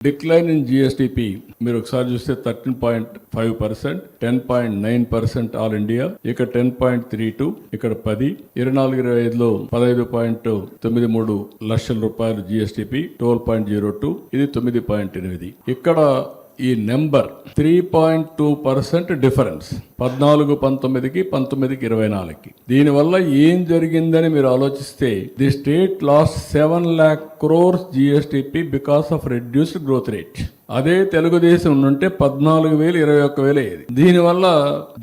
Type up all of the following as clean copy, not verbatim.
Decline in GSTP మీరు ఒకసారి చూస్తే 13.5%, 10.9% ఆల్ ఇండియా, ఇక్కడ 10.32, ఇక్కడ 10, 24-25లో 15.93 లక్షల రూపాయలు జిఎస్టిపి, 12.02, ఇది 9.8. ఇక్కడ ఈ నెంబర్ 3.2% డిఫరెన్స్ 14-19కి 19కి 24కి. దీనివల్ల ఏం జరిగిందని మీరు ఆలోచిస్తే the state last 7 lakh crores GSTP because of reduced growth rate. అదే తెలుగుదేశం ఉంటే 14,000, 21,000 అయ్యేది. దీనివల్ల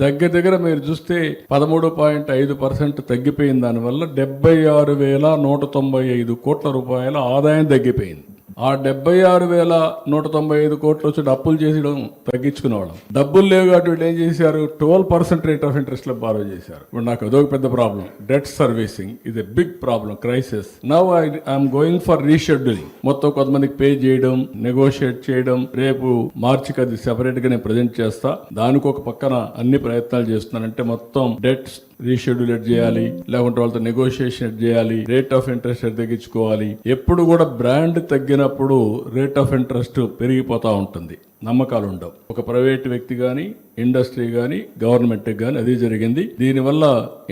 దగ్గర మీరు చూస్తే 13.5% తగ్గిపోయింది. దానివల్ల 76,195 కోట్ల రూపాయల ఆదాయం తగ్గిపోయింది. ఆ 76,195 కోట్లు వచ్చి అప్పులు చేసేయడం తగ్గించుకునేవాళ్ళం. డబ్బులు లేవు కాబట్టి వీళ్ళు ఏం చేశారు, 12% రేట్ ఆఫ్ ఇంట్రెస్ట్ లో బారో చేశారు. ఇప్పుడు నాకు అదొక పెద్ద ప్రాబ్లం. డెట్ సర్వీసింగ్ ఇది big problem, crisis. Now I'm going for rescheduling. మొత్తం కొంతమందికి పే చేయడం, నెగోషియేట్ చేయడం. రేపు మార్చికి అది సెపరేట్ గా నేను ప్రజెంట్ చేస్తా. దానికి ఒక పక్కన అన్ని ప్రయత్నాలు చేస్తున్నానంటే మొత్తం డెట్ రీషెడ్యూల్ చేయాలి, లేకుంటే వాళ్ళతో నెగోషియేషన్ చేయాలి, రేట్ ఆఫ్ ఇంట్రెస్ట్ తగ్గించుకోవాలి. ఎప్పుడు కూడా బ్రాండ్ తగ్గినప్పుడు రేట్ ఆఫ్ ఇంట్రెస్ట్ పెరిగిపోతా ఉంటుంది, నమ్మకాలు ఉండవు. ఒక ప్రైవేట్ వ్యక్తి కానీ, ఇండస్ట్రీ కానీ, గవర్నమెంట్ కానీ అదే జరిగింది. దీనివల్ల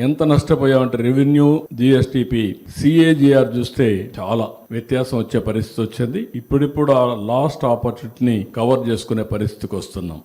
ఎంత నష్టపోయామంటే రెవెన్యూ, జిఎస్టిపి, సిఏజిఆర్ చూస్తే చాలా వ్యత్యాసం వచ్చే పరిస్థితి వచ్చింది. ఇప్పుడిప్పుడు ఆ లాస్ట్ ఆపర్చునిటీని కవర్ చేసుకునే పరిస్థితికి వస్తున్నాం.